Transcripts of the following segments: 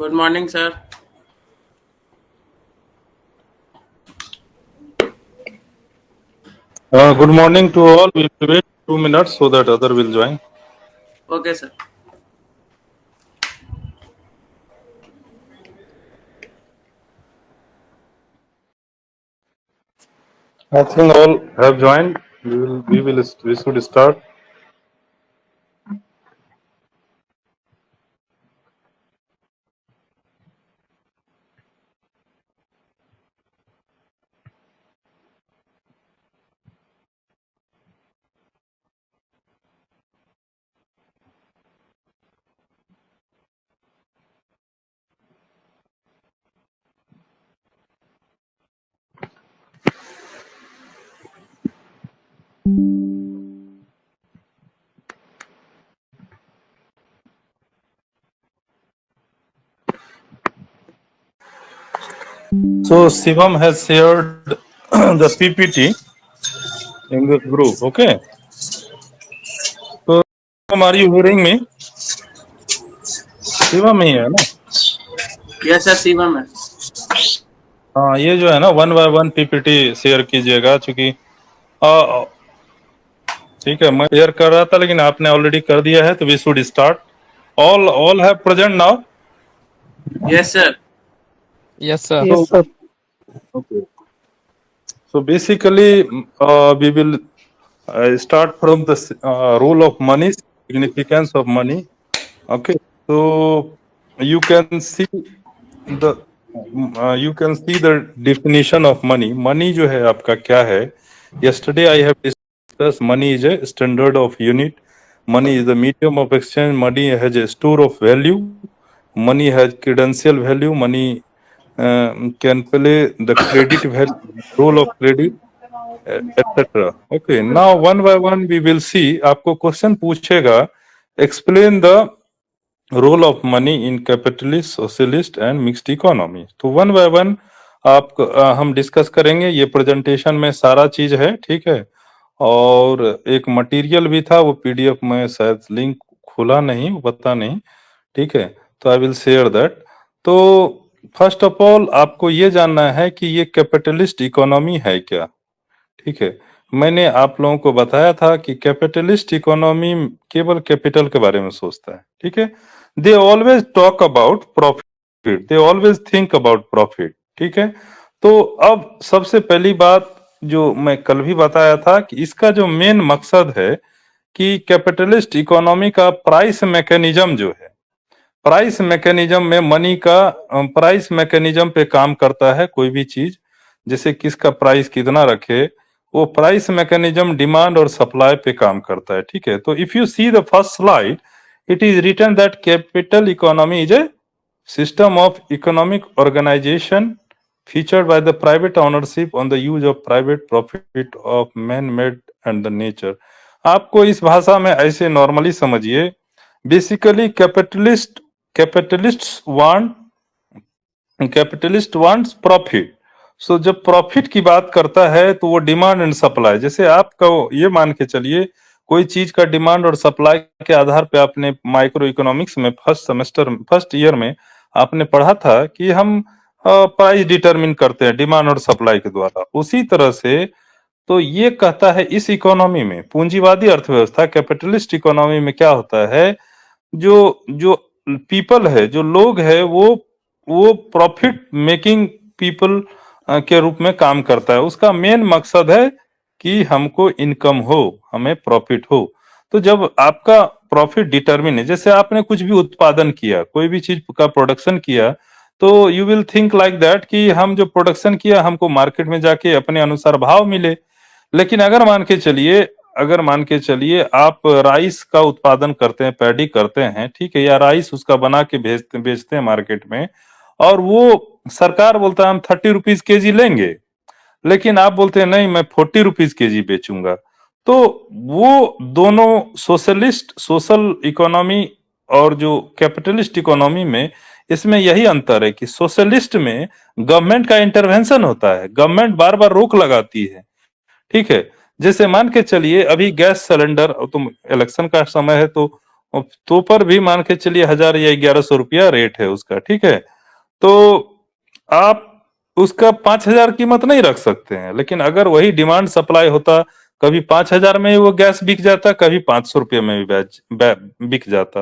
Good morning, sir. Good morning to all. We will wait 2 minutes so that other will join. Okay, sir. I think all have joined. We should start. So Shivam has shared the PPT in this group. Okay. So Shivam, are you hearing me? Shivam ही है ना? Yes, sir. Shivam है. हाँ, ये जो है ना 1 by 1 PPT share कीजिएगा, चूंकि ठीक है, मैं शेयर कर रहा था लेकिन आपने ऑलरेडी कर दिया है, तो we should start. All have present now. Yes, sir. Yes, sir. Yes, sir. Okay. So basically, we will start from the role of money, significance of money. Okay. So you can see the definition of money. Money जो है आपका क्या है? Yesterday I have discussed money is a standard of unit. Money is the medium of exchange. Money has a store of value. Money has credential value. Money can play the credit value, role of credit, etc. Okay. Now 1 by 1 we will see. आपको question पूछेगा, explain the role of money in capitalist, socialist and mixed economy. तो 1 by 1 हम discuss करेंगे. ये presentation में सारा चीज है, ठीक है. और एक मटेरियल भी था, वो पीडीएफ में शायद लिंक खुला नहीं, वो पता नहीं, ठीक है. तो आई विल शेयर दैट. तो फर्स्ट ऑफ ऑल आपको ये जानना है कि ये कैपिटलिस्ट इकोनॉमी है क्या, ठीक है. मैंने आप लोगों को बताया था कि कैपिटलिस्ट इकोनॉमी केवल कैपिटल के बारे में सोचता है, ठीक है. They always talk about profit, they always think about profit, ठीक है. तो अब सबसे पहली बात जो मैं कल भी बताया था कि इसका जो मेन मकसद है कि कैपिटलिस्ट इकोनॉमी का प्राइस मैकेनिज्म जो है, प्राइस मैकेनिज्म में मनी का प्राइस मैकेनिज्म पे काम करता है. कोई भी चीज जैसे किसका प्राइस कितना रखे, वो प्राइस मैकेनिज्म डिमांड और सप्लाई पे काम करता है, ठीक है. तो if you see the first slide, it is written that capital economy is a system of economic organization featured by the private ownership on the use of private profit of man-made and the nature. आपको इस भाषा में ऐसे normally समझिए. Basically capitalist wants profit. So जब profit की बात करता है तो वो डिमांड एंड सप्लाई, जैसे आपका ये मान के चलिए कोई चीज का डिमांड और सप्लाई के आधार पे आपने माइक्रो इकोनॉमिक्स में फर्स्ट ईयर में आपने पढ़ा था कि हम प्राइस डिटरमिन करते हैं डिमांड और सप्लाई के द्वारा. उसी तरह से तो ये कहता है इस इकोनॉमी में, पूंजीवादी अर्थव्यवस्था कैपिटलिस्ट इकोनॉमी में क्या होता है, जो जो पीपल है, जो लोग है, वो प्रॉफिट मेकिंग पीपल के रूप में काम करता है. उसका मेन मकसद है कि हमको इनकम हो, हमें प्रॉफिट हो. तो जब आपका प्रॉफिट डिटरमिन है, जैसे आपने कुछ भी उत्पादन किया, कोई भी चीज का प्रोडक्शन किया, तो you will think like that कि हम जो प्रोडक्शन किया हमको मार्केट में जाके अपने अनुसार भाव मिले. लेकिन अगर मान के चलिए आप राइस का उत्पादन करते हैं, पैडी करते हैं, ठीक है, या राइस उसका बना के बेचते हैं मार्केट में, और वो सरकार बोलता है हम 30 रुपीज केजी लेंगे, लेकिन आप बोलते हैं नहीं मैं 40 रुपीज केजी बेचूंगा. तो वो दोनों सोशल इकोनॉमी और जो कैपिटलिस्ट इकोनॉमी में इसमें यही अंतर है कि सोशलिस्ट में गवर्नमेंट का इंटरवेंशन होता है, गवर्नमेंट बार बार रोक लगाती है, ठीक है. जैसे मान के चलिए अभी गैस सिलेंडर, तुम इलेक्शन का समय है तो तो पर भी मान के चलिए 1000 या 1100 रुपया रेट है उसका, ठीक है। तो आप उसका 5000 कीमत नहीं रख सकते हैं, लेकिन अगर वही डिमांड सप्लाई होता, कभी 5000 में ही वो गैस बिक जाता, कभी 500 रुपये में भी बिक जाता।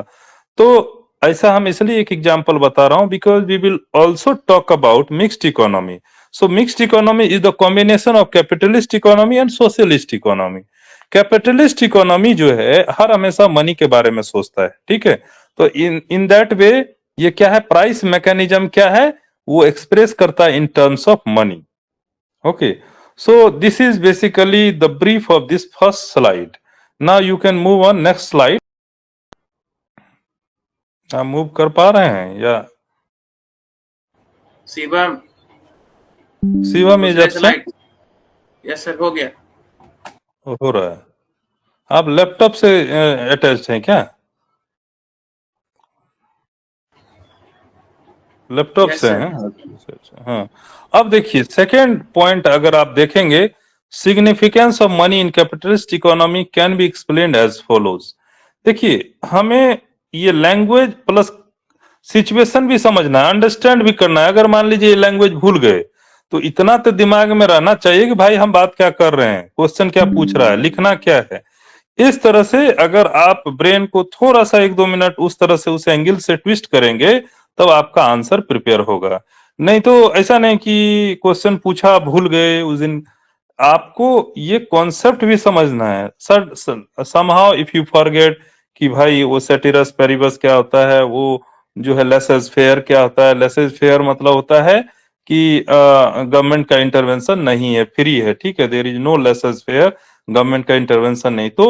तो ऐसा हम इसलिए एक एग्जांपल बता रहा हूं because we will also talk about mixed economy. So mixed economy is the combination of capitalist economy and socialist economy. Capitalist economy जो है हर हमेशा मनी के बारे में सोचता है, ठीक है। तो इन इन दैट वे ये क्या है, प्राइस मैकेनिज्म क्या है, वो एक्सप्रेस करता है in terms of money. Okay, so this is basically the brief of this first slide. Now you can move on next slide. आप मूव कर पा रहे हैं या? शिवम, शिवम इज दूसरे एब्सेंट। स्लाइड। यस सर, हो गया। हो रहा है। आप लैपटॉप से अटैच्ड हैं क्या? लैपटॉप यस से सर। हैं? अच्छा अच्छा, हाँ। अब देखिए सेकेंड पॉइंट अगर आप देखेंगे, significance of money in capitalist economy can be explained as follows. देखिए हमें ये लैंग्वेज प्लस सिचुएशन भी समझना है, अंडरस्टैंड भी करना है। अगर मान लीजिए ये लैंग्वेज भूल गए तो इतना तो दिमाग में रहना चाहिए कि भाई हम बात क्या कर रहे हैं, क्वेश्चन क्या पूछ रहा है, लिखना क्या है। इस तरह से अगर आप ब्रेन को थोड़ा सा 1-2 मिनट उस तरह से उस एंगल से ट्विस्ट करेंगे तब आपका आंसर प्रिपेयर होगा। नहीं तो ऐसा नहीं कि क्वेश्चन पूछा भूल गए उस दिन। आपको ये कॉन्सेप्ट भी समझना है। Sir somehow if you forget कि भाई वो सेटिरस पेरिबस क्या होता है, वो जो है लेसेस फेयर क्या होता है। लेसेस फेयर मतलब होता है कि गवर्नमेंट का इंटरवेंशन नहीं है, फ्री है, ठीक है, there is no laissez faire, government का इंटरवेंशन नहीं। तो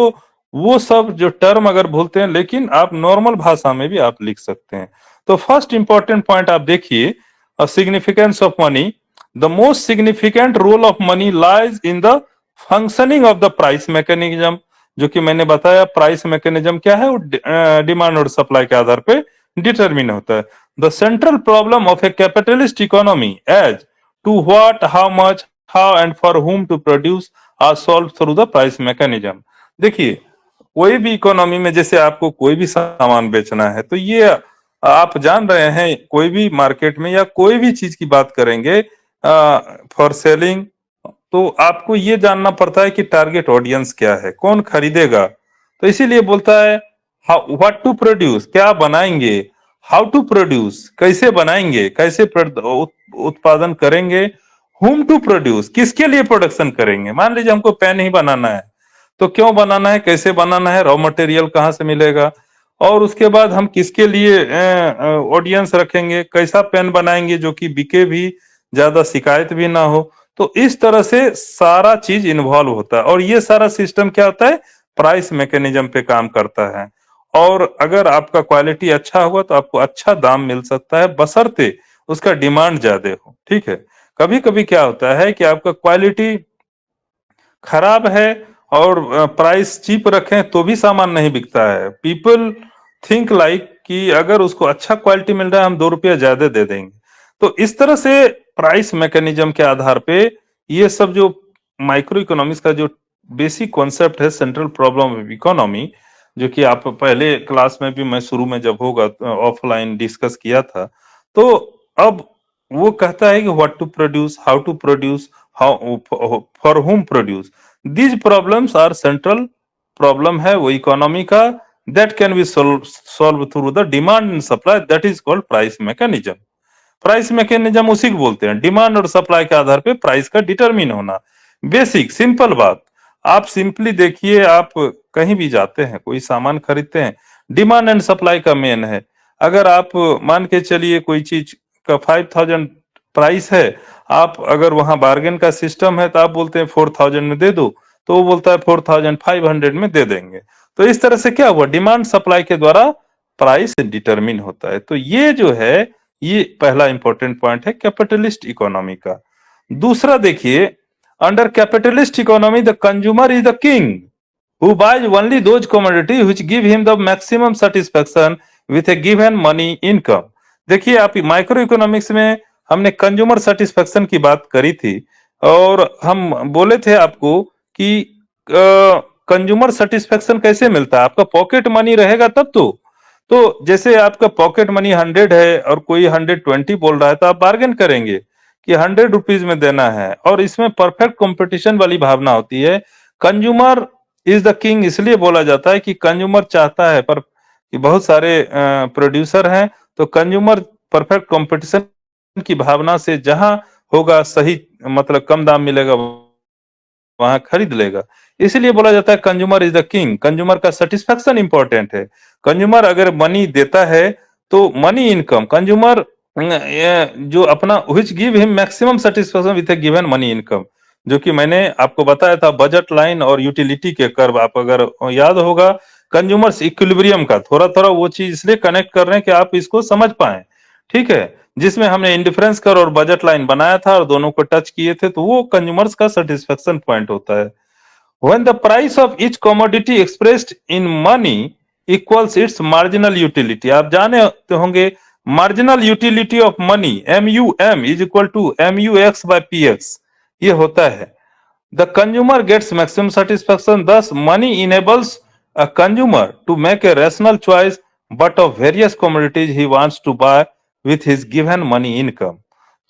वो सब जो टर्म अगर भूलते हैं, लेकिन आप नॉर्मल भाषा में भी आप लिख सकते हैं। तो फर्स्ट इंपॉर्टेंट पॉइंट आप देखिए, significance of money. The most significant role of money lies in the functioning of the price mechanism. जो कि मैंने बताया प्राइस मैकेनिज्म क्या है, वो डिमांड और सप्लाई के आधार पे डिटरमिन होता है। The central problem of a capitalist economy as to what, how much, how and for whom to produce are solve through the price mechanism. देखिए कोई भी इकोनॉमी में जैसे आपको कोई भी सामान बेचना है तो ये आप जान रहे हैं, कोई भी मार्केट में या कोई भी चीज की बात करेंगे फॉर सेलिंग, तो आपको ये जानना पड़ता है कि टारगेट ऑडियंस क्या है, कौन खरीदेगा। तो इसीलिए बोलता है हाउ व्हाट टू प्रोड्यूस, क्या बनाएंगे, हाउ टू प्रोड्यूस, कैसे बनाएंगे, कैसे उत्पादन करेंगे, हुम टू प्रोड्यूस, किसके लिए प्रोडक्शन करेंगे। मान लीजिए हमको पेन ही बनाना है, तो क्यों बनाना है, कैसे बनाना है, रॉ मटेरियल कहाँ से मिलेगा, और उसके बाद हम किसके लिए ऑडियंस रखेंगे, कैसा पेन बनाएंगे जो कि बिके भी, ज्यादा शिकायत भी ना हो। तो इस तरह से सारा चीज इन्वॉल्व होता है, और ये सारा सिस्टम क्या होता है, प्राइस मैकेनिज्म पे काम करता है। और अगर आपका क्वालिटी अच्छा हुआ तो आपको अच्छा दाम मिल सकता है, बशर्ते उसका डिमांड ज्यादा हो, ठीक है। कभी कभी क्या होता है कि आपका क्वालिटी खराब है और प्राइस चीप रखें तो भी सामान नहीं बिकता है। पीपल थिंक लाइक कि अगर उसको अच्छा क्वालिटी मिल रहा है हम 2 रुपया ज्यादा दे देंगे। तो इस तरह से प्राइस मैकेनिज्म के आधार पे ये सब जो माइक्रो इकोनॉमिक्स का जो बेसिक कॉन्सेप्ट है, सेंट्रल प्रॉब्लम ऑफ इकोनॉमी, जो कि आप पहले क्लास में भी मैं शुरू में जब होगा ऑफलाइन डिस्कस किया था। तो अब वो कहता है कि what to produce, how to produce, how for whom produce, these problems are central problem है वो इकोनॉमी का, that can be solve through the demand and supply, that is called price mechanism. Price mechanism उसी को बोलते हैं, demand और supply के आधार पे प्राइस का डिटरमिन होना। बेसिक सिंपल बात। आप सिंपली देखिए, आप कहीं भी जाते हैं कोई सामान खरीदते हैं, डिमांड एंड सप्लाई का मेन है। अगर आप मान के चलिए कोई चीज का 5000 प्राइस है, आप अगर वहां बार्गेन का सिस्टम है तो आप बोलते हैं 4000 में दे दो, तो वो बोलता है 4500 में दे देंगे। तो इस तरह से क्या हुआ, डिमांड सप्लाई के द्वारा प्राइस डिटरमिन होता है। तो ये जो है ये पहला इंपॉर्टेंट पॉइंट है कैपिटलिस्ट इकोनॉमी का। दूसरा देखिए, under capitalist economy the consumer is the king who buys only those commodity which give him the maximum satisfaction with a given money income। देखिए आप माइक्रो इकोनॉमिक्स में हमने कंज्यूमर सेटिस्फेक्शन की बात करी थी, और हम बोले थे आपको कि कंज्यूमर सेटिस्फेक्शन कैसे मिलता है? आपका पॉकेट मनी रहेगा तब तो जैसे आपका पॉकेट मनी 100 है और कोई 120 बोल रहा है, तो आप बार्गेन करेंगे कि 100 रुपीज में देना है, और इसमें परफेक्ट कंपटीशन वाली भावना होती है। कंज्यूमर इज द किंग इसलिए बोला जाता है कि कंज्यूमर चाहता है, पर कि बहुत सारे प्रोड्यूसर हैं, तो कंज्यूमर परफेक्ट कंपटीशन की भावना से जहां होगा सही, मतलब कम दाम मिलेगा, वहां खरीद लेगा। इसलिए बोला जाता है consumer is the king. Consumer का सेटिस्फेक्शन इंपॉर्टेंट है। कंज्यूमर अगर मनी देता है तो मनी इनकम, कंज्यूमर जो अपना which give him maximum satisfaction with A given money income, जो कि मैंने आपको बताया था बजट लाइन और यूटिलिटी के कर्व, आप अगर याद होगा कंज्यूमर्स इक्विलिब्रियम का, थोड़ा थोड़ा वो चीज इसलिए कनेक्ट कर रहे हैं कि आप इसको समझ पाए। ठीक है, जिसमें हमने इंडिफरेंस कर और बजट लाइन बनाया था और दोनों को टच किए थे, तो वो कंज्यूमर्स का सेटिस्फेक्शन पॉइंट होता है। When the price of each commodity expressed in money equals its marginal utility, आप जाने होंगे marginal utility of money MUM is equal to MUX by PX, ये होता है। The consumer gets maximum satisfaction, thus money enables a consumer to make a rational choice but of various commodities he wants to buy with his given money income।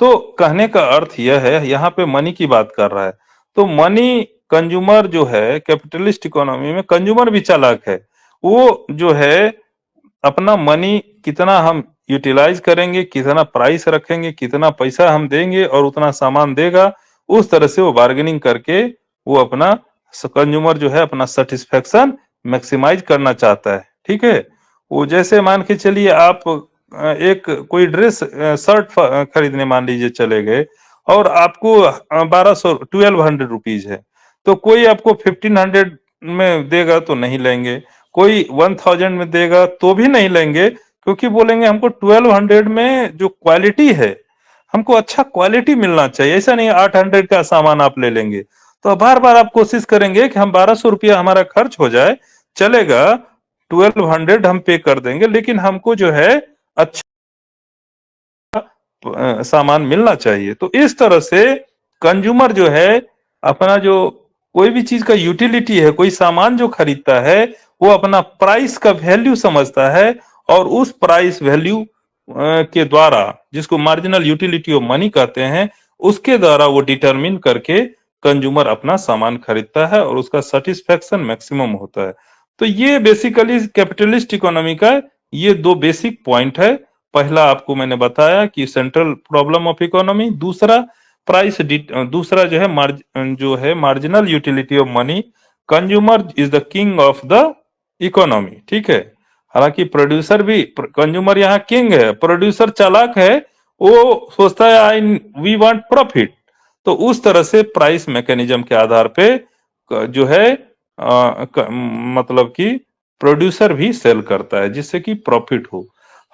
तो कहने का अर्थ यह है, यहाँ पे मनी की बात कर रहा है, तो मनी कंज्यूमर जो है, कैपिटलिस्ट इकोनॉमी में कंज्यूमर भी चालाक है। वो जो है अपना मनी कितना हम यूटिलाइज करेंगे, कितना प्राइस रखेंगे, कितना पैसा हम देंगे और उतना सामान देगा, उस तरह से वो बार्गेनिंग करके वो अपना कंज्यूमर जो है अपना सेटिस्फेक्शन मैक्सिमाइज करना चाहता है। ठीक है, वो जैसे मान के चलिए आप एक कोई ड्रेस शर्ट खरीदने मान लीजिए चले गए, और आपको 1200 है, तो कोई आपको 1500 में देगा तो नहीं लेंगे, कोई 1000 में देगा तो भी नहीं लेंगे, क्योंकि बोलेंगे हमको 1200 में जो क्वालिटी है, हमको अच्छा क्वालिटी मिलना चाहिए। ऐसा नहीं 800 का सामान आप ले लेंगे, तो बार बार आप कोशिश करेंगे कि हम 1200 रुपया हमारा खर्च हो जाए, चलेगा 1200 हम पे कर देंगे, लेकिन हमको जो है अच्छा सामान मिलना चाहिए। तो इस तरह से कंज्यूमर जो है अपना जो कोई भी चीज का यूटिलिटी है, कोई सामान जो खरीदता है, वो अपना प्राइस का वैल्यू समझता है, और उस प्राइस वैल्यू के द्वारा, जिसको मार्जिनल यूटिलिटी ऑफ मनी कहते हैं, उसके द्वारा वो डिटरमिन करके कंज्यूमर अपना सामान खरीदता है और उसका सेटिस्फेक्शन मैक्सिमम होता है। तो ये बेसिकली कैपिटलिस्ट इकोनॉमी का ये दो बेसिक पॉइंट है। पहला आपको मैंने बताया कि सेंट्रल प्रॉब्लम ऑफ इकोनॉमी, दूसरा प्राइस, दूसरा जो है marginal utility of money, consumer is the king of the economy. ठीक है, हालांकि प्रोड्यूसर भी, कंज्यूमर यहाँ किंग है, प्रोड्यूसर चालाक है, वो सोचता है आई वी वांट प्रॉफिट, तो उस तरह से प्राइस मैकेनिज्म के आधार पे जो है मतलब कि प्रोड्यूसर भी सेल करता है जिससे कि प्रॉफिट हो।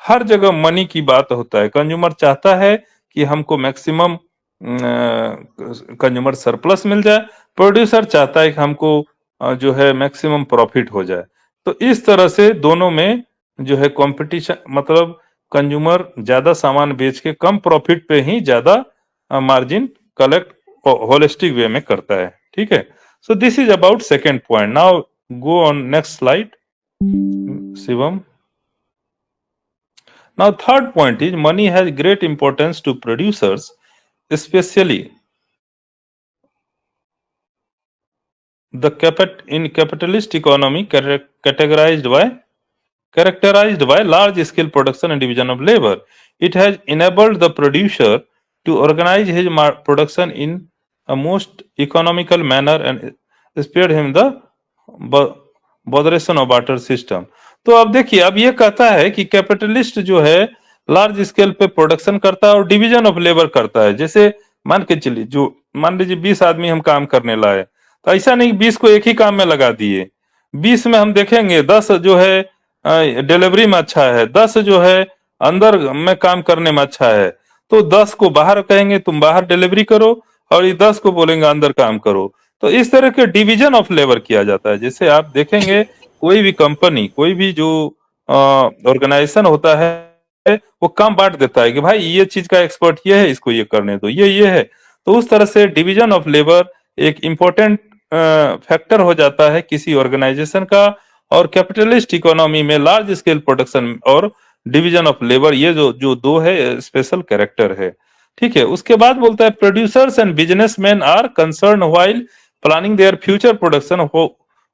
हर जगह मनी की बात होता है। कंज्यूमर चाहता है कि हमको मैक्सिमम कंज्यूमर सरप्लस मिल जाए, प्रोड्यूसर चाहता है कि हमको जो है मैक्सिमम प्रॉफिट हो जाए। तो इस तरह से दोनों में जो है कंपटीशन, मतलब कंज्यूमर ज्यादा सामान बेच के कम प्रॉफिट पे ही ज्यादा मार्जिन कलेक्ट होलिस्टिक वे में करता है। ठीक है, so this is about second point. Now go on next slide Shivam. Now, third point is money has great importance to producers, especially the in capitalist economy characterized by large scale production and division of labor. It has enabled the producer to organize his production in a most economical manner and spared him the botheration of barter system. तो अब देखिए, अब ये कहता है कि capitalist जो है लार्ज स्केल पे प्रोडक्शन करता है और डिवीजन ऑफ लेबर करता है। जैसे मान के चलिए, जो मान लीजिए 20 आदमी हम काम करने लाए, तो ऐसा नहीं 20 को एक ही काम में लगा दिए। 20 में हम देखेंगे 10 जो है डिलीवरी में अच्छा है, 10 जो है अंदर में काम करने में अच्छा है, तो 10 को बाहर कहेंगे तुम बाहर डिलीवरी करो, और ये 10 को बोलेंगे अंदर काम करो। तो इस तरह के डिवीजन ऑफ लेबर किया जाता है। जैसे आप देखेंगे कोई भी कंपनी, कोई भी जो ऑर्गेनाइजेशन होता है, वो काम बांट देता है कि भाई ये चीज का एक्सपर्ट ये है, इसको ये करने दो, ये है। तो उस तरह से डिवीजन ऑफ लेबर एक इम्पोर्टेंट फैक्टर हो जाता है किसी ऑर्गेनाइजेशन का। और कैपिटलिस्ट इकोनॉमी में लार्ज स्केल प्रोडक्शन और डिवीजन ऑफ लेबर, ये जो जो दो है स्पेशल कैरेक्टर है। ठीक है, उसके बाद बोलता है producers and businessman are concern while planning their future production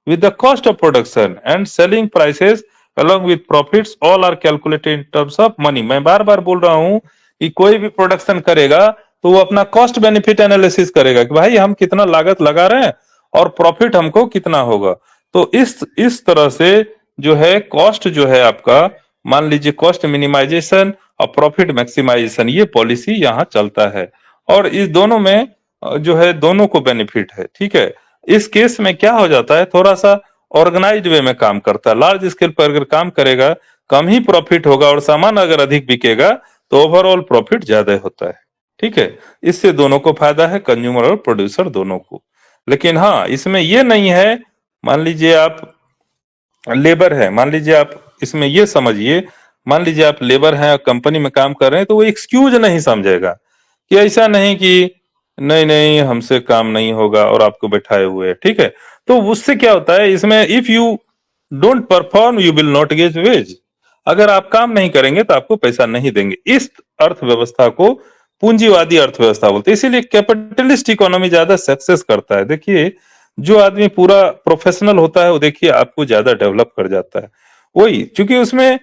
with the cost of production and selling prices along with profits all are calculated in terms of money। मैं बार बार बोल रहा हूं कि कोई भी प्रोडक्शन करेगा तो वो अपना कॉस्ट बेनिफिट एनालिसिस करेगा कि भाई हम कितना लागत लगा रहे हैं और प्रॉफिट हमको कितना होगा। तो इस तरह से जो है कॉस्ट जो है आपका, मान लीजिए कॉस्ट मिनिमाइजेशन और प्रॉफिट मैक्सिमाइजेशन, ये पॉलिसी यहाँ चलता है। और इस दोनों में जो है दोनों को बेनिफिट है। ठीक है, इस केस में क्या हो जाता है, थोड़ा सा ऑर्गेनाइज्ड वे में काम करता है। लार्ज स्केल पर अगर काम करेगा कम ही प्रॉफिट होगा, और सामान अगर अधिक बिकेगा तो ओवरऑल प्रॉफिट ज्यादा होता है। ठीक है, इससे दोनों को फायदा है, कंज्यूमर और प्रोड्यूसर दोनों को। लेकिन हाँ, इसमें ये नहीं है, मान लीजिए आप लेबर है, मान लीजिए आप इसमें ये समझिए, मान लीजिए आप लेबर हैं, कंपनी में काम कर रहे हैं, तो वो एक्सक्यूज नहीं समझेगा कि ऐसा नहीं कि नहीं नहीं हमसे काम नहीं होगा और आपको बैठाए हुए है। ठीक है, तो उससे क्या होता है इसमें, if you don't perform you will not get wage. अगर आप काम नहीं करेंगे तो आपको पैसा नहीं देंगे। इस अर्थव्यवस्था को पूंजीवादी अर्थव्यवस्था बोलते हैं। इसीलिए कैपिटलिस्ट इकोनॉमी ज्यादा सक्सेस करता है। देखिए, जो आदमी पूरा प्रोफेशनल होता है वो देखिए आपको ज्यादा डेवलप कर जाता है। वही, क्योंकि उसमें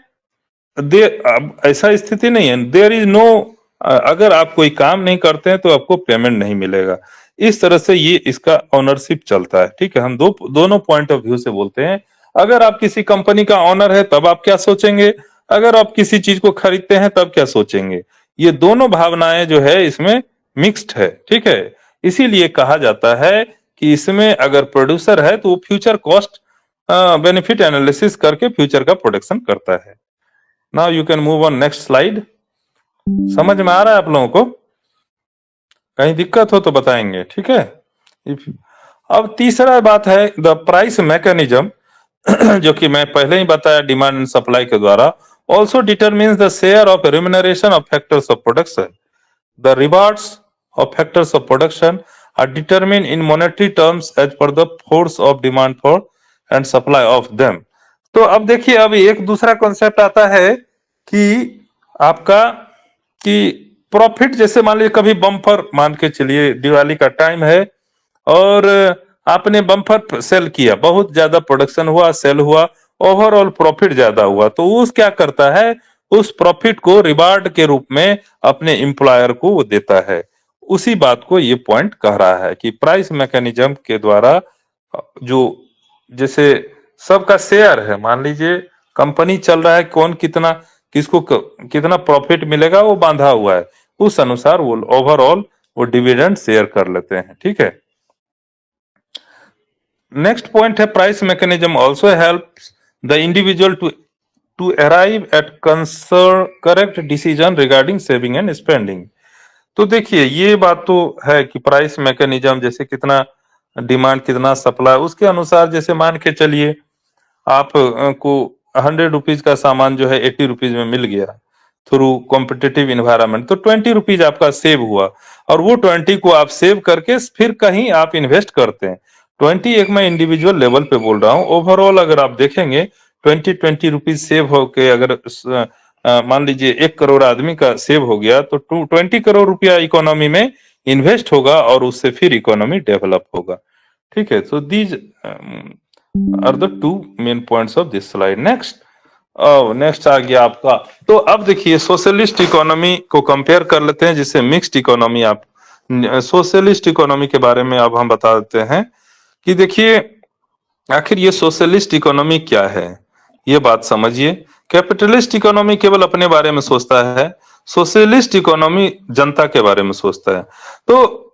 अब ऐसा स्थिति नहीं है, देयर इज नो, अगर आप कोई काम नहीं करते हैं तो आपको पेमेंट नहीं मिलेगा। इस तरह से ये इसका ओनरशिप चलता है। ठीक है, हम दोनों पॉइंट ऑफ व्यू से बोलते हैं। अगर आप किसी कंपनी का ओनर है तब आप क्या सोचेंगे, अगर आप किसी चीज को खरीदते हैं तब क्या सोचेंगे। ये दोनों भावनाएं जो है इसमें मिक्स्ड है। ठीक है, इसीलिए कहा जाता है कि इसमें अगर प्रोड्यूसर है तो वो फ्यूचर कॉस्ट बेनिफिट एनालिसिस करके फ्यूचर का प्रोडक्शन करता है। Now you can move on next slide. समझ में आ रहा है आप लोगों को? कहीं दिक्कत हो तो बताएंगे। ठीक है, अब तीसरा बात है द प्राइस मैकेनिज्म, जो कि मैं पहले ही बताया डिमांड एंड सप्लाई के द्वारा, also determines the share of remuneration of factors of production. The rewards of factors of production are determine in monetary terms as per the force of demand for and supply of them. तो अब देखिए, अब एक दूसरा concept आता है कि आपका कि प्रॉफिट, जैसे मान लीजिए कभी बम्पर, मान के चलिए दिवाली का टाइम है और आपने बम्पर सेल किया, बहुत ज्यादा प्रोडक्शन हुआ, सेल हुआ, ओवरऑल प्रॉफिट ज्यादा हुआ, तो उस क्या करता है, उस प्रॉफिट को रिवार्ड के रूप में अपने एम्प्लॉयर को वो देता है। उसी बात को ये पॉइंट कह रहा है कि प्राइस मैकेनिज्म के द्वारा जो, जैसे सबका शेयर है, मान लीजिए कंपनी चल रहा है, कौन कितना, किसको कितना प्रॉफिट मिलेगा वो बांधा हुआ है, उस अनुसार वो ओवरऑल वो डिविडेंड शेयर कर लेते हैं। ठीक है, नेक्स्ट पॉइंट है price mechanism also helps the individual to arrive at correct decision regarding saving and spending. तो देखिए, ये बात तो है कि प्राइस मैकेनिज्म, जैसे कितना डिमांड कितना सप्लाई, उसके अनुसार, जैसे मान के चलिए आप को 100 रुपीज का सामान जो है 80 रुपीज में मिल गया थ्रू कॉम्पिटिटिव इन्वायरमेंट, तो 20 रुपीज आपका सेव हुआ, और वो 20 को आप सेव करके फिर कहीं आप इन्वेस्ट करते हैं। 20 एक मैं इंडिविजुअल लेवल पे बोल रहा हूँ, ओवरऑल अगर आप देखेंगे 20 रुपीज सेव होके अगर मान लीजिए 1 करोड़ आदमी का सेव हो गया, तो 20 करोड़ रुपया इकोनॉमी में इन्वेस्ट होगा और उससे फिर इकोनॉमी डेवलप होगा। ठीक है, so these are the 2 main points of this slide. Next आ गया आपका, तो अब देखिए सोशलिस्ट इकोनॉमी को कंपेयर कर लेते हैं जिससे मिक्स्ड इकोनॉमी। आप सोशलिस्ट इकोनॉमी के बारे में अब हम बता देते हैं कि देखिए आखिर ये सोशलिस्ट इकोनॉमी क्या है, ये बात समझिए। कैपिटलिस्ट इकोनॉमी केवल अपने बारे में सोचता है, सोशलिस्ट इकोनॉमी जनता के बारे में सोचता है। तो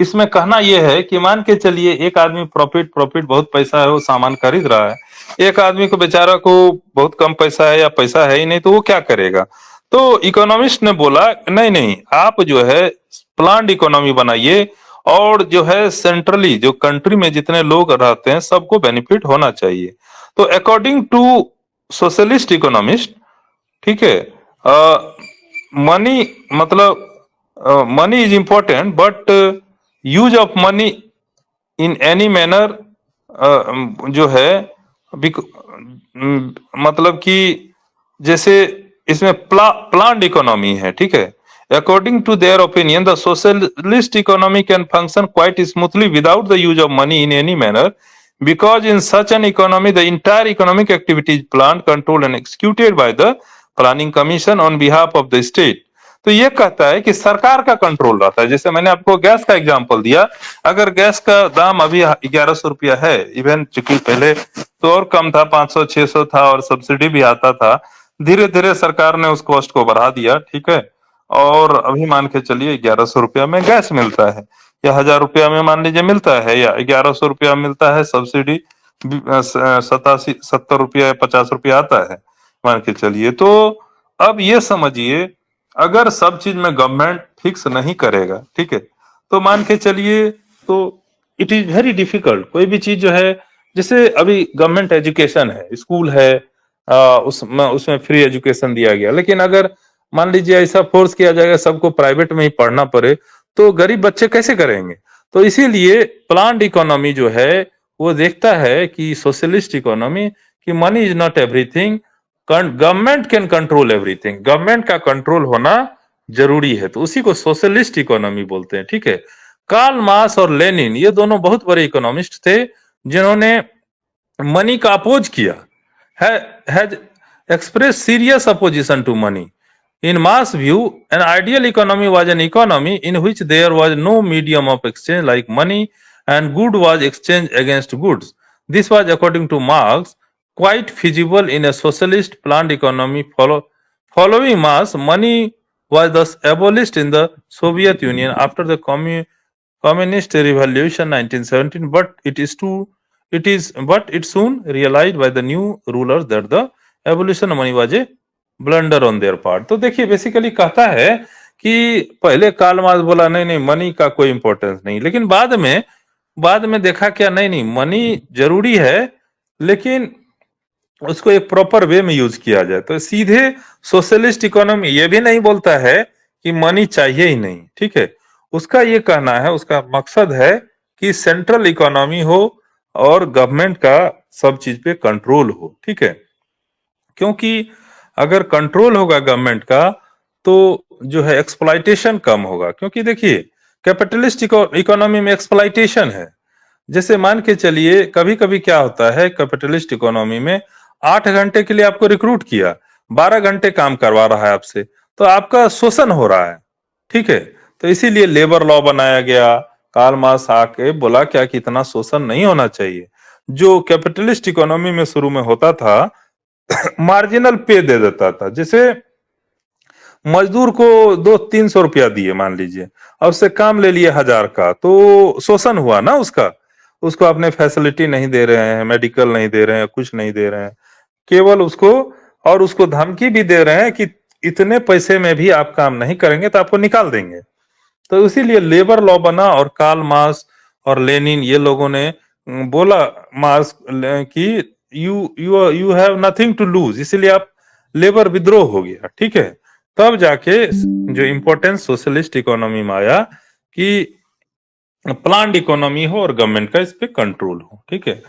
इसमें कहना यह है कि मान के चलिए एक आदमी प्रॉफिट बहुत पैसा है, वो सामान खरीद रहा है, एक आदमी को बेचारा को बहुत कम पैसा है या पैसा है ही नहीं, तो वो क्या करेगा। तो इकोनॉमिस्ट ने बोला नहीं नहीं, आप जो है प्लान्ड इकोनॉमी बनाइए, और जो है सेंट्रली जो कंट्री में जितने लोग रहते हैं सबको बेनिफिट होना चाहिए। तो अकॉर्डिंग टू सोशलिस्ट इकोनॉमिस्ट, ठीक है, मनी मतलब money is important but use of money in any manner जो है मतलब कि जैसे इसमें प्लान्ड इकोनॉमी है, ठीक है। According to their opinion the socialist economy can function quite smoothly without the use of money in any manner because in such an economy the entire economic activity is planned, controlled and executed by the planning commission on behalf of the state। तो ये कहता है कि सरकार का control रहता है। जैसे मैंने आपको गैस का एग्जांपल दिया, अगर गैस का दाम अभी 1100 रुपया है, इवन चूंकि पहले तो और कम था, 500 600 था और सब्सिडी भी आता था, धीरे धीरे सरकार ने उस कॉस्ट को बढ़ा दिया, ठीक है। और अभी मान के चलिए 1100 रुपया में गैस मिलता है, या 1000 रुपया में मान लीजिए मिलता है, या 1100 रुपया मिलता है, सब्सिडी 70 रुपया या 50 रुपया आता है मान के चलिए। तो अब ये समझिए, अगर सब चीज में गवर्नमेंट फिक्स नहीं करेगा, ठीक है, तो मान के चलिए तो इट इज वेरी डिफिकल्ट। कोई भी चीज जो है, जैसे अभी गवर्नमेंट एजुकेशन है, स्कूल है, उसमें फ्री एजुकेशन दिया गया, लेकिन अगर मान लीजिए ऐसा फोर्स किया जाएगा सबको प्राइवेट में ही पढ़ना पड़े, तो गरीब बच्चे कैसे करेंगे। तो इसीलिए प्लान्ड इकोनॉमी जो है वो देखता है कि सोशलिस्ट इकोनॉमी कि money is not everything, government can control everything, government का कंट्रोल होना जरूरी है, तो उसी को सोशलिस्ट इकोनॉमी बोलते हैं, ठीक है। कार्ल मार्क्स और लेनिन ये दोनों बहुत बड़े इकोनॉमिस्ट थे जिन्होंने मनी का अपोज किया, has express serious opposition to money. In Marx's view, an ideal economy was an economy in which there was no medium of exchange like money and good was exchanged against goods. This was, according to Marx, quite feasible in a socialist planned economy. Following Marx, money was thus abolished in the Soviet Union after the Communist Revolution 1917, but it soon realized by the new rulers that the abolition of money was a blunder on their part. तो देखिए basically कहता है कि पहले Karl Marx बोला नहीं नहीं money का कोई इंपॉर्टेंस नहीं, लेकिन बाद में देखा क्या, नहीं नहीं मनी जरूरी है, लेकिन उसको एक प्रॉपर वे में यूज किया जाए। तो सीधे सोशलिस्ट इकोनॉमी ये भी नहीं बोलता है कि मनी चाहिए ही नहीं, ठीक है। उसका ये कहना है, उसका मकसद है कि सेंट्रल इकोनॉमी हो और गवर्नमेंट का सब चीज पे कंट्रोल हो, ठीक है। क्योंकि अगर कंट्रोल होगा गवर्नमेंट का तो जो है एक्सप्लॉइटेशन कम होगा, क्योंकि देखिए कैपिटलिस्ट इकोनॉमी में एक्सप्लॉइटेशन है। जैसे मान के चलिए कभी कभी क्या होता है, कैपिटलिस्ट इकोनॉमी में 8 घंटे के लिए आपको रिक्रूट किया, 12 घंटे काम करवा रहा है आपसे, तो आपका शोषण हो रहा है, ठीक है। तो इसीलिए लेबर लॉ बनाया गया। कार्ल मार्क्स आके बोला क्या कि इतना शोषण नहीं होना चाहिए। जो कैपिटलिस्ट इकोनॉमी में शुरू में होता था, मार्जिनल पे दे देता था, जैसे मजदूर को 200-300 रुपया दिए मान लीजिए, और उससे काम ले लिए 1000 का, तो शोषण हुआ ना उसका। उसको अपने फैसिलिटी नहीं दे रहे हैं, मेडिकल नहीं दे रहे हैं, कुछ नहीं दे रहे हैं, केवल उसको, और उसको धमकी भी दे रहे हैं कि इतने पैसे में भी आप काम नहीं करेंगे तो आपको निकाल देंगे। तो इसीलिए लेबर लॉ बना, और कार्ल मार्क्स और लेनिन ये लोगों ने बोला मार्क्स कि you have nothing to lose, इसीलिए आप लेबर विद्रोह हो गया, ठीक है। तब जाके जो इंपॉर्टेंस सोशलिस्ट इकोनॉमी में आया कि प्लान्ड इकोनॉमी हो और गवर्नमेंट का इस पे कंट्रोल हो, ठीक है।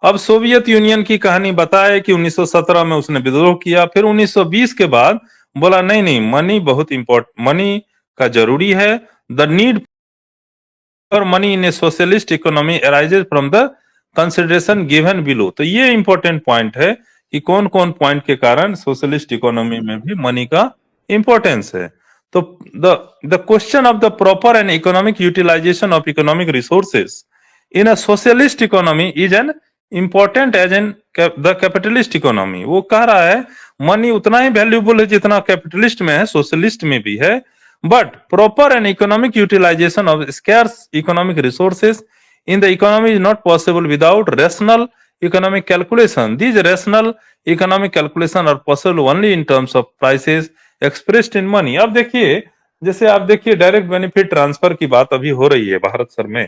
अब सोवियत यूनियन की कहानी बताए कि 1917 में उसने विद्रोह किया, फिर 1920 के बाद बोला नहीं नहीं मनी बहुत इंपॉर्टेंट, मनी का जरूरी है। The need for money in A socialist economy arises from the consideration given below. तो ये इंपॉर्टेंट पॉइंट है कि कौन कौन पॉइंट के कारण सोशलिस्ट इकोनॉमी में भी मनी का इंपॉर्टेंस है। तो the question of the proper and economic utilisation of economic resources in a socialist economy is an important as an the capitalist economy. वो कह रहा है मनी उतना ही वैल्यूबल है जितना कैपिटलिस्ट में है, सोशलिस्ट में भी है, but proper and economic utilization of scarce economic resources in the economy is not possible without rational economic calculation. These rational economic calculation are possible only in terms of prices expressed in money. अब देखिए, जैसे आप देखिए direct benefit transfer की बात अभी हो रही है भारत सर में,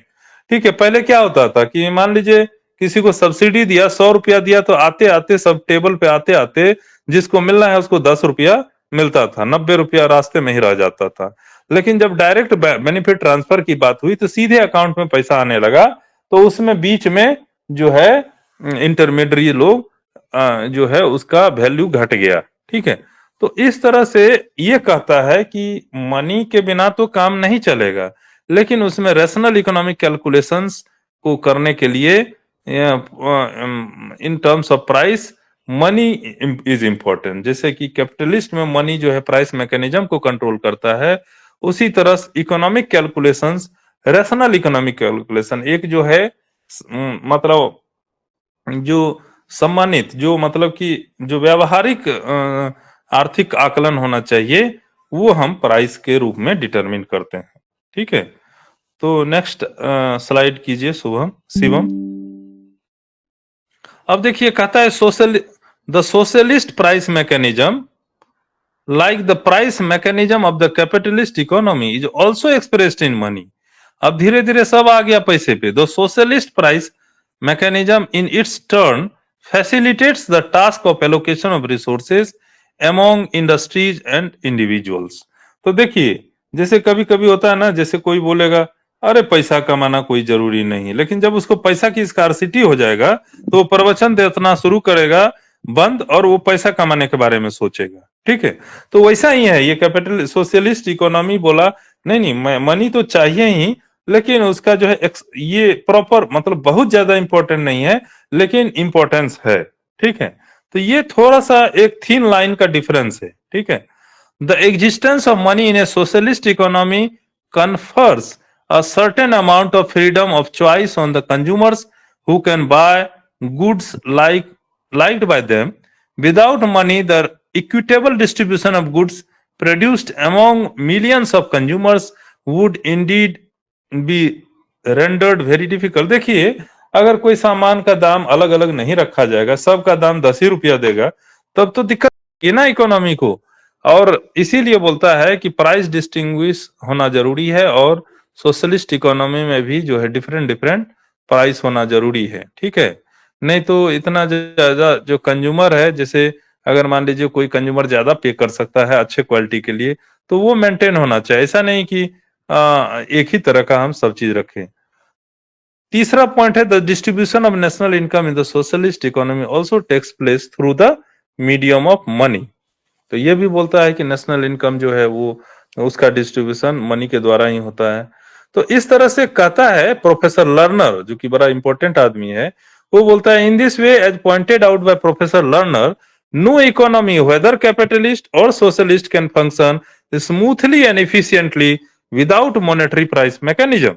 ठीक है। पहले क्या होता था कि मान लीजिए किसी को सब्सिडी दिया, 100 रुपया दिया, तो आते आते सब टेबल पे आते आते जिसको मिलना है उसको 10 रुपया मिलता था, 90 रुपया रास्ते में ही रह जाता था। लेकिन जब डायरेक्ट बेनिफिट ट्रांसफर की बात हुई तो सीधे अकाउंट में पैसा आने लगा, तो उसमें बीच में जो है इंटरमीडिएट लोग जो है उसका वैल्यू घट गया। ठीक है, तो इस तरह से ये कहता है कि मनी के बिना तो काम नहीं चलेगा, लेकिन उसमें रैशनल इकोनॉमिक कैलकुलेशंस को करने के लिए in terms of price money is important. जैसे कि कैपिटलिस्ट में मनी जो है प्राइस मैकेनिज्म को कंट्रोल करता है, उसी तरह economic calculations, rational economic calculation एक जो है मतलब जो सम्मानित, जो मतलब कि जो व्यावहारिक आर्थिक आकलन होना चाहिए, वो हम प्राइस के रूप में डिटरमिन करते हैं। ठीक है, तो नेक्स्ट स्लाइड कीजिए शुभम शिवम। अब देखिए कहता है the socialist price mechanism like the price mechanism of the capitalist economy is also expressed in money। अब धीरे धीरे सब आ गया पैसे पे। The socialist price mechanism in its turn facilitates the task of allocation of resources among industries and individuals। तो देखिए जैसे कभी कभी होता है ना, जैसे कोई बोलेगा अरे पैसा कमाना कोई जरूरी नहीं, लेकिन जब उसको पैसा की स्कार्सिटी हो जाएगा तो वो प्रवचन देना शुरू करेगा बंद, और वो पैसा कमाने के बारे में सोचेगा। ठीक है, तो वैसा ही है ये कैपिटल सोशलिस्ट इकोनॉमी बोला नहीं नहीं मनी तो चाहिए ही, लेकिन उसका जो है ये प्रॉपर मतलब बहुत ज्यादा इंपॉर्टेंट नहीं है, लेकिन इंपॉर्टेंस है। ठीक है, तो ये थोड़ा सा एक थीन लाइन का डिफरेंस है। ठीक है, the existence of money in A socialist economy confers a certain amount of freedom of choice on the consumers who can buy goods liked by them। Without money, the equitable distribution of goods produced among millions of consumers would indeed be rendered very difficult। देखिए अगर कोई सामान का दाम अलग अलग नहीं रखा जाएगा, सबका दाम 10 ही रुपया देगा, तब तो दिक्कत है ना इकोनॉमी को। और इसीलिए बोलता है कि प्राइस डिस्टिंग्विश होना जरूरी है, और सोशलिस्ट इकोनॉमी में भी जो है डिफरेंट डिफरेंट प्राइस होना जरूरी है। ठीक है, नहीं तो इतना ज्यादा जो कंज्यूमर है, जैसे अगर मान लीजिए कोई कंज्यूमर ज्यादा पे कर सकता है अच्छे क्वालिटी के लिए, तो वो मेंटेन होना चाहिए, ऐसा नहीं कि एक ही तरह का हम सब चीज रखें। तीसरा पॉइंट है the distribution of national income in the socialist economy also takes place through the medium of money. तो ये भी बोलता है कि नेशनल इनकम जो है वो उसका डिस्ट्रीब्यूशन मनी के द्वारा ही होता है। तो इस तरह से कहता है प्रोफेसर लर्नर, जो कि बड़ा इंपॉर्टेंट आदमी है, वो बोलता है in this way as pointed out by professor Lerner, no economy whether capitalist और socialist can function smoothly and efficiently without monetary price mechanism.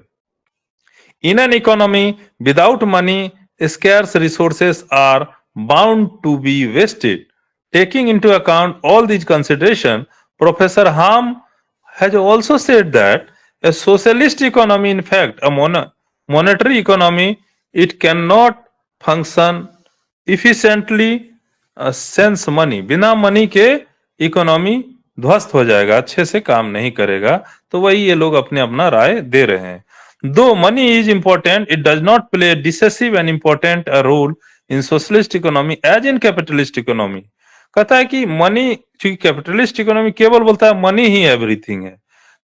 In an economy without money, scarce resources are bound to be wasted। Taking into account all these considerations, Professor Ham has also said that a socialist economy, in fact, a monetary economy, it cannot function efficiently since money। बिना money के economy ध्वस्त हो जाएगा, अच्छे से काम नहीं करेगा। तो वही ये लोग अपने अपना राय दे रहे हैं। Though money is important, it does not play a decisive and important role in socialist economy as in capitalist economy। कहता है कि मनी, चूंकि कैपिटलिस्ट इकोनॉमी केवल बोलता है मनी ही एवरीथिंग है,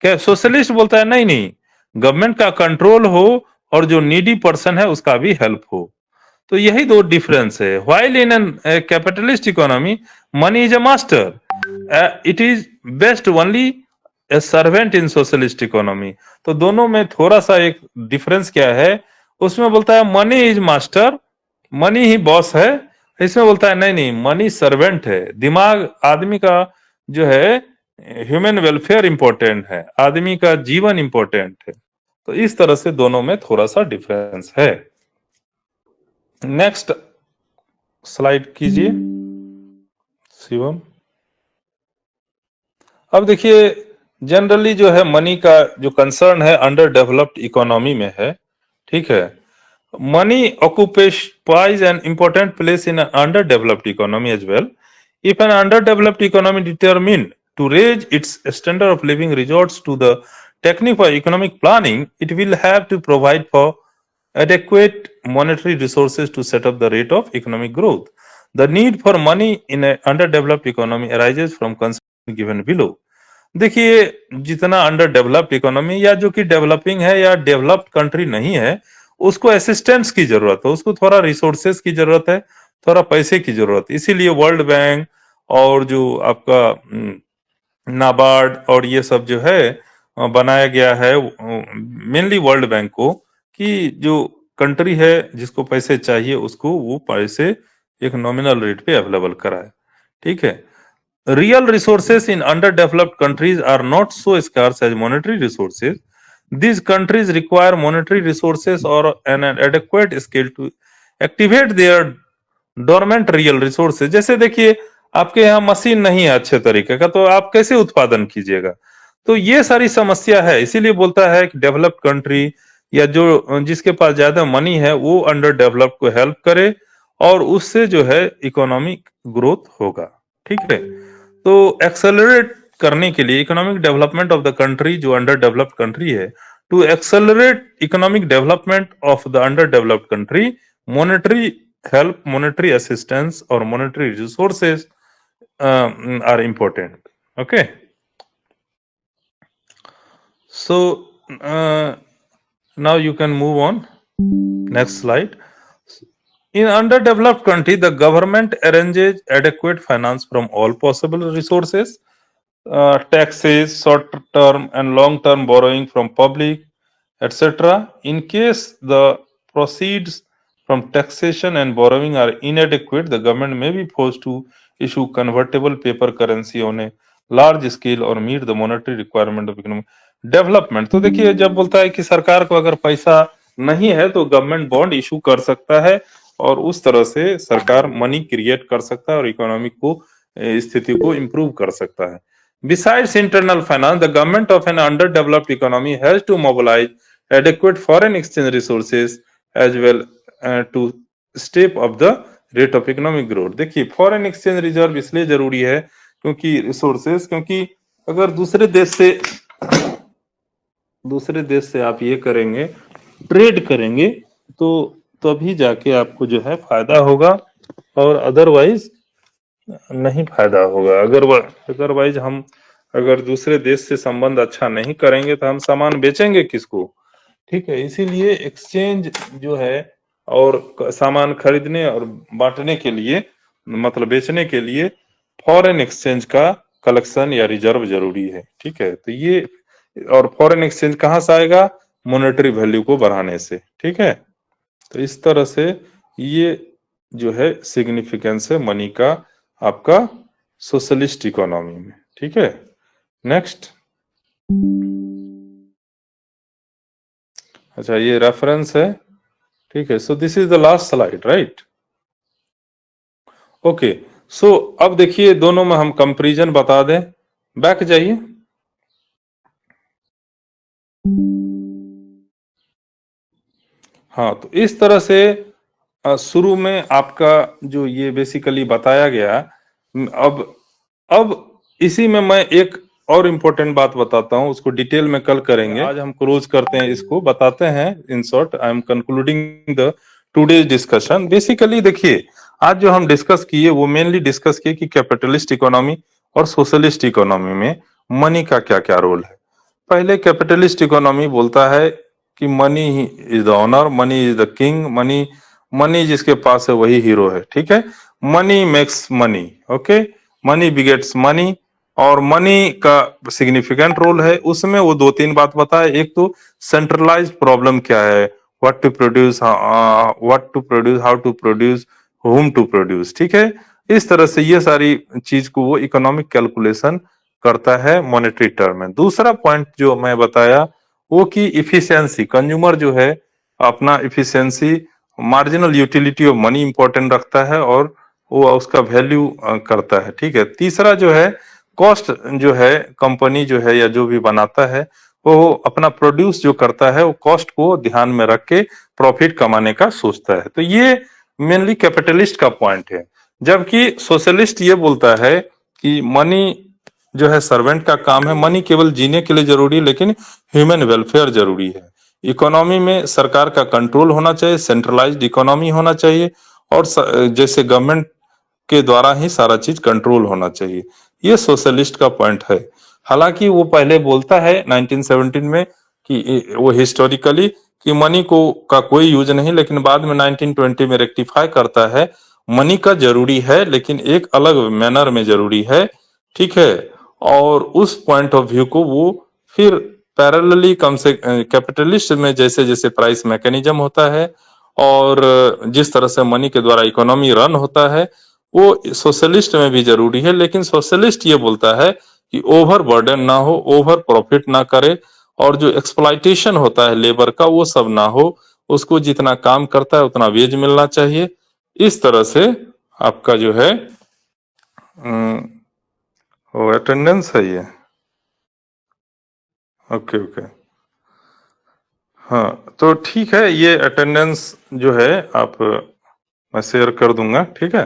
क्या सोशलिस्ट बोलता है नहीं नहीं, गवर्नमेंट का कंट्रोल हो और जो नीडी पर्सन है उसका भी हेल्प हो। तो यही दो डिफरेंस है। While in an capitalist economy money is a master, it is best only A servant in socialist economy. तो दोनों में थोड़ा सा एक डिफरेंस क्या है, उसमें बोलता है money is master, money he boss है, इसमें बोलता है नहीं नहीं मनी सर्वेंट है। दिमाग आदमी का जो है ह्यूमन वेलफेयर इंपॉर्टेंट है, आदमी का जीवन इंपॉर्टेंट है। तो इस तरह से दोनों में थोड़ा सा डिफरेंस है। नेक्स्ट स्लाइड कीजिए शिवम। अब देखिए जनरली जो है मनी का जो कंसर्न है अंडर डेवलप्ड इकोनॉमी में है। ठीक है, money occupies an important place in an underdeveloped economy as well। If an underdeveloped economy determined to raise its standard of living resorts to the technique for economic planning, it will have to provide for adequate monetary resources to set up the rate of economic growth। The need for money in an underdeveloped economy arises from concerns given below। देखिए जितना under developed economy या जो कि developing है या developed country नहीं है, उसको असिस्टेंस की जरूरत है, उसको थोड़ा रिसोर्सेस की जरूरत है, थोड़ा पैसे की जरूरत है। इसीलिए वर्ल्ड बैंक और जो आपका नाबार्ड और ये सब जो है बनाया गया है मेनली वर्ल्ड बैंक को, कि जो कंट्री है जिसको पैसे चाहिए उसको वो पैसे एक नॉमिनल रेट पे अवेलेबल कराए। ठीक है। Real resources in underdeveloped countries are not so scarce as monetary resources. These countries require monetary resources or an adequate scale to activate their dormant real resources. जैसे देखिए आपके यहाँ मशीन नहीं है अच्छे तरीके का, तो आप कैसे उत्पादन कीजिएगा? तो ये सारी समस्या है, इसीलिए बोलता है कि डेवलप्ड कंट्री या जो जिसके पास ज्यादा मनी है वो अंडर डेवलप्ड को हेल्प करे और उससे जो है इकोनॉमिक ग्रोथ होगा। ठीक है। तो एक्सेलरेट करने के लिए economic development of the country, जो अंडर डेवलप्ड कंट्री है, to accelerate economic development of the under developed country, monetary help, monetary assistance और monetary resources are important. Okay. So now you can move on. Next slide. In underdeveloped country, the government arranges adequate finance from all possible resources, taxes, short-term and long-term borrowing from public, etc. In case the proceeds from taxation and borrowing are inadequate, the government may be forced to issue convertible paper currency on a large scale or meet the monetary requirement of economic development. तो देखिए जब बोलता है कि सरकार को अगर पैसा नहीं है तो गवर्नमेंट बॉन्ड इशू कर सकता है और उस तरह से सरकार मनी क्रिएट कर सकता है और इकोनॉमिक को स्थिति को इम्प्रूव कर सकता है। Besides internal finance, the government of an underdeveloped economy has to mobilize adequate foreign exchange resources as well to step up the rate of economic growth. देखिए फॉरेन एक्सचेंज रिजर्व इसलिए जरूरी है क्योंकि रिसोर्सेस, क्योंकि अगर दूसरे देश से आप ये करेंगे, ट्रेड करेंगे, तो तभी जाके आपको जो है फायदा होगा और अदरवाइज नहीं फायदा होगा। अदरवाइज हम अगर दूसरे देश से संबंध अच्छा नहीं करेंगे तो हम सामान बेचेंगे किसको? ठीक है। इसीलिए एक्सचेंज जो है और सामान खरीदने और बांटने के लिए, मतलब बेचने के लिए फॉरेन एक्सचेंज का कलेक्शन या रिजर्व जरूरी है। ठीक है। तो ये और फॉरेन एक्सचेंज कहाँ से आएगा? मॉनेटरी वैल्यू को बढ़ाने से। ठीक है। तो इस तरह से ये जो है सिग्निफिकेंस है मनी का आपका सोशलिस्ट इकोनॉमी में। ठीक है। नेक्स्ट। अच्छा ये रेफरेंस है। ठीक है। So this is the last slide, right? Okay. So अब देखिए दोनों में हम कंपैरिजन बता दें। बैक जाइए। हाँ, तो इस तरह से शुरू में आपका जो ये बेसिकली बताया गया। अब इसी में मैं एक और इम्पोर्टेंट बात बताता हूं, उसको डिटेल में कल करेंगे। आज हम क्लोज करते हैं, इसको बताते हैं in short. I am concluding the today's discussion. Basically देखिए आज जो हम डिस्कस किए वो मेनली डिस्कस किए कि कैपिटलिस्ट इकोनॉमी और सोशलिस्ट इकोनॉमी में मनी का क्या क्या रोल है। पहले कैपिटलिस्ट इकोनॉमी बोलता है कि money is the owner, money is the king, money जिसके पास है वही हीरो है। ठीक है। Money makes money. Okay. Money begets money. और मनी का सिग्निफिकेंट रोल है उसमें। वो दो तीन बात बताए। एक तो सेंट्रलाइज्ड प्रॉब्लम क्या है, what to produce, how to produce, whom to produce. ठीक है। इस तरह से ये सारी चीज को वो इकोनॉमिक कैलकुलेशन करता है मॉनेटरी टर्म में। दूसरा पॉइंट जो मैं बताया वो कि इफिशियंसी, कंज्यूमर जो है अपना efficiency, marginal utility of money important रखता है और वो उसका वैल्यू करता है। ठीक है। तीसरा जो है कॉस्ट, जो है कंपनी जो है या जो भी बनाता है वो अपना प्रोड्यूस जो करता है वो कॉस्ट को ध्यान में रख के प्रॉफिट कमाने का सोचता है। तो ये मेनली कैपिटलिस्ट का पॉइंट है। जबकि सोशलिस्ट ये बोलता है कि मनी जो है सर्वेंट का काम है, मनी केवल जीने के लिए जरूरी है लेकिन ह्यूमन वेलफेयर जरूरी है। इकोनॉमी में सरकार का कंट्रोल होना चाहिए, सेंट्रलाइज्ड इकोनॉमी होना चाहिए और जैसे गवर्नमेंट के द्वारा ही सारा चीज कंट्रोल होना चाहिए। ये सोशलिस्ट का पॉइंट है। हालांकि वो पहले बोलता है 1917 में कि वो हिस्टोरिकली कि मनी को का कोई यूज नहीं, लेकिन बाद में 1920 में रेक्टिफाई करता है मनी का जरूरी है, लेकिन एक अलग मैनर में जरूरी है, ठीक है। और उस पॉइंट ऑफ व्यू को वो फिर पैरेलली कम से कैपिटलिस्ट में जैसे जैसे प्राइस मैकेनिज्म होता है और जिस तरह से मनी के द्वारा इकोनॉमी रन होता है, वो सोशलिस्ट में भी जरूरी है। लेकिन सोशलिस्ट ये बोलता है कि ओवर बर्डन ना हो, ओवर प्रॉफिट ना करे, और जो एक्सप्लॉइटेशन होता है लेबर का वो सब ना हो, उसको जितना काम करता है उतना वेज मिलना चाहिए। इस तरह से आपका जो है वो अटेंडेंस है ये। ओके ओके, हाँ तो ठीक है, ये अटेंडेंस जो है आप मैं शेयर कर दूंगा, ठीक है।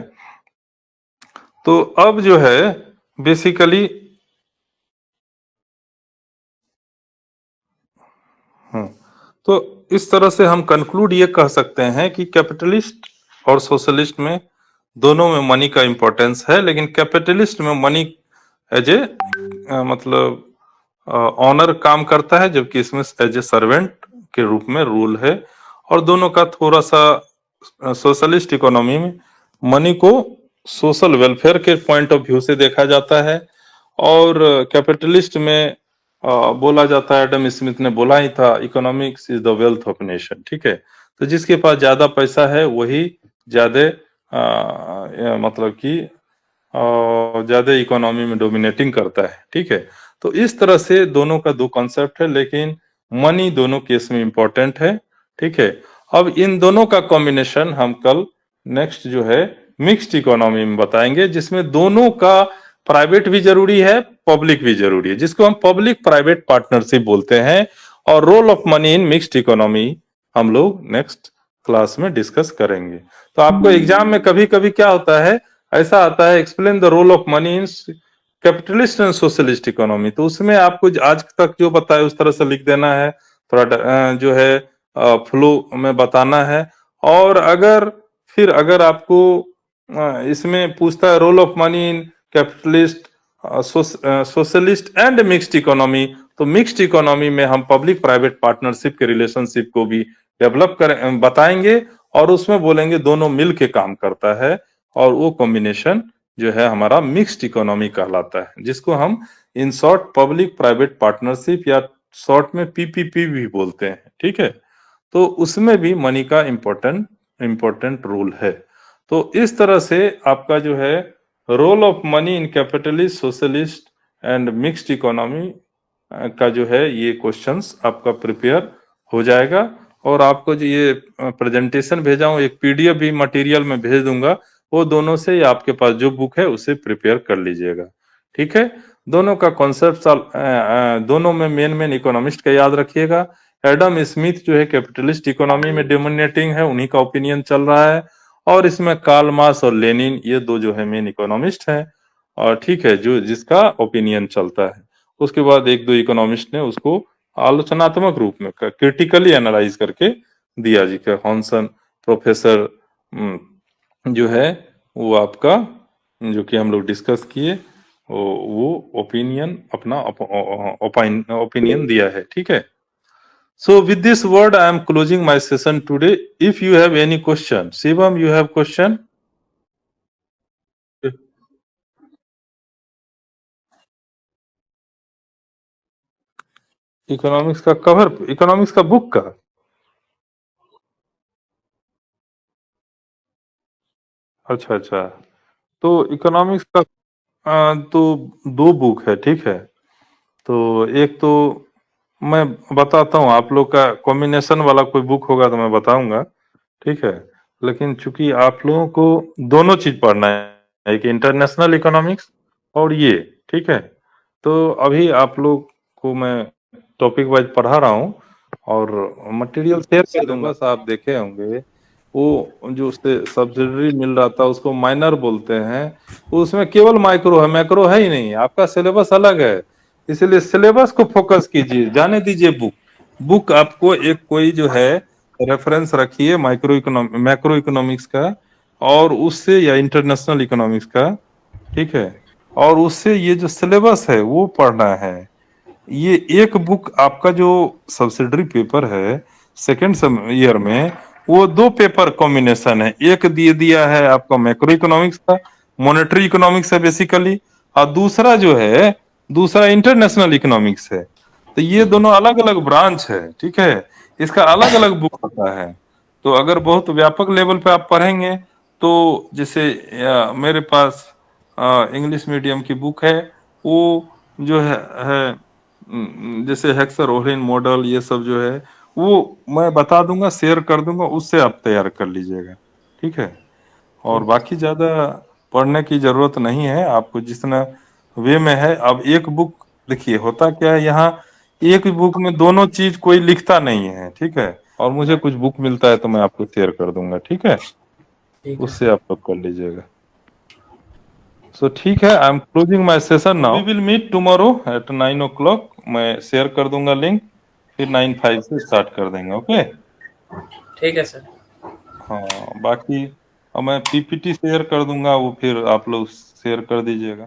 तो अब जो है बेसिकली तो इस तरह से हम कंक्लूड ये कह सकते हैं कि कैपिटलिस्ट और सोशलिस्ट में दोनों में मनी का इम्पोर्टेंस है, लेकिन कैपिटलिस्ट में मनी एज ए मतलब ऑनर काम करता है, जबकि इसमें एज ए सर्वेंट के रूप में रूल है। और दोनों का थोड़ा सा सोशलिस्ट इकोनॉमी में मनी को सोशल वेलफेयर के पॉइंट ऑफ व्यू से देखा जाता है, और कैपिटलिस्ट में बोला जाता है, एडम स्मिथ ने बोला ही था, economics is the wealth of nation, ठीक है। तो जिसके पास ज्यादा पैसा है वही ज्यादा मतलब कि ज्यादा इकोनॉमी में डोमिनेटिंग करता है, ठीक है। तो इस तरह से दोनों का दो कॉन्सेप्ट है, लेकिन मनी दोनों केस में इंपॉर्टेंट है, ठीक है। अब इन दोनों का कॉम्बिनेशन हम कल नेक्स्ट जो है मिक्स्ड इकोनॉमी में बताएंगे, जिसमें दोनों का प्राइवेट भी जरूरी है, पब्लिक भी जरूरी है, जिसको हम पब्लिक प्राइवेट पार्टनरशिप बोलते हैं। और role of money in mixed economy हम लोग नेक्स्ट क्लास में डिस्कस करेंगे। तो आपको एग्जाम में कभी कभी क्या होता है, ऐसा आता है explain the role of money in capitalist and socialist economy, तो उसमें आपको आज तक जो बताया उस तरह से लिख देना है, थोड़ा जो है फ्लो में बताना है। और अगर आपको इसमें पूछता है role of money in capitalist socialist and mixed economy, तो मिक्स्ड इकोनॉमी में हम पब्लिक प्राइवेट पार्टनरशिप के रिलेशनशिप को भी डेवलप करें बताएंगे, और उसमें बोलेंगे दोनों मिल के काम करता है, और वो कॉम्बिनेशन जो है हमारा मिक्स्ड इकोनॉमी कहलाता है, जिसको हम in short public private partnership या शॉर्ट में पीपीपी भी बोलते हैं, ठीक है। तो उसमें भी मनी का इम्पोर्टेंट रोल है। तो इस तरह से आपका जो है role of money in capitalist socialist and mixed economy का जो है ये क्वेश्चंस आपका प्रिपेयर हो जाएगा। और आपको जो ये प्रेजेंटेशन भेजा हूँ, एक पीडीएफ भी मटेरियल में भेज दूंगा, वो दोनों से आपके पास जो बुक है उसे प्रिपेयर कर लीजिएगा, ठीक है। दोनों का कॉन्सेप्ट दोनों में मेन इकोनॉमिस्ट का याद रखिएगा। एडम स्मिथ जो है कैपिटलिस्ट इकोनॉमी में डोमिनेटिंग है, उन्हीं का ओपिनियन चल रहा है। और इसमें कार्ल मार्क्स और लेनिन ये दो जो है मेन इकोनॉमिस्ट हैं, और ठीक है, जो जिसका ओपिनियन चलता है। उसके बाद एक दो इकोनॉमिस्ट ने उसको आलोचनात्मक रूप में क्रिटिकली एनालाइज करके दिया जी का हॉन्सन प्रोफेसर जो है वो आपका जो कि हम लोग डिस्कस किए वो ओपिनियन अपना ओपिनियन दिया है, ठीक है। So with this word, I am closing my session today. If you have any question, Shivam, you have question? Economics का कवर, इकोनॉमिक्स का बुक का? अच्छा अच्छा, तो इकोनॉमिक्स का तो दो बुक है, ठीक है। तो एक तो मैं बताता हूँ, आप लोग का कॉम्बिनेशन वाला कोई बुक होगा तो मैं बताऊंगा, ठीक है। लेकिन चूंकि आप लोगों को दोनों चीज पढ़ना है, एक इंटरनेशनल इकोनॉमिक्स और ये, ठीक है। तो अभी आप लोग को मैं टॉपिक वाइज पढ़ा रहा हूँ और मटेरियल शेयर कर दूंगा। बस आप देखे होंगे वो जो उससे सब्सिडरी मिल रहा था उसको माइनर बोलते हैं, उसमें केवल माइक्रो है, मैक्रो है ही नहीं। आपका सिलेबस अलग है, इसलिए सिलेबस को फोकस कीजिए, जाने दीजिए बुक आपको एक कोई जो है रेफरेंस रखिए मैक्रो इकोनॉमिक्स का, और उससे या इंटरनेशनल इकोनॉमिक्स का, ठीक है। और उससे ये जो सिलेबस है वो पढ़ना है। ये एक बुक आपका जो सब्सिडरी पेपर है सेकेंड ईयर में वो दो पेपर कॉम्बिनेशन है। एक दिया है आपका मैक्रो इकोनॉमिक्स का, मॉनेटरी इकोनॉमिक्स है बेसिकली, और दूसरा जो है दूसरा इंटरनेशनल इकोनॉमिक्स है। तो ये दोनों अलग अलग ब्रांच है, ठीक है। इसका अलग अलग बुक होता है। तो अगर बहुत व्यापक लेवल पे आप पढ़ेंगे तो जैसे मेरे पास इंग्लिश मीडियम की बुक है, वो जो है जैसे हेक्सर ओहलिन मॉडल ये सब जो है वो मैं बता दूंगा, शेयर कर दूंगा, उससे आप तैयार कर लीजिएगा, ठीक है। और बाकी ज्यादा पढ़ने की जरूरत नहीं है आपको, जितना वे में है। अब एक बुक देखिए होता क्या है यहाँ, एक बुक में दोनों चीज कोई लिखता नहीं है, ठीक है। और मुझे कुछ बुक मिलता है तो मैं आपको शेयर कर दूंगा, ठीक है। ठीक है उससे सर। आप लोग कर लीजिएगा। सो ठीक है, I am closing my session now. We will meet tomorrow at 9 o'clock। मैं शेयर कर दूंगा लिंक, फिर 9:05 से स्टार्ट कर देंगे, ओके। ठीक है सर। हाँ बाकी अब मैं पीपीटी शेयर कर दूंगा, वो फिर आप लोग शेयर कर दीजिएगा।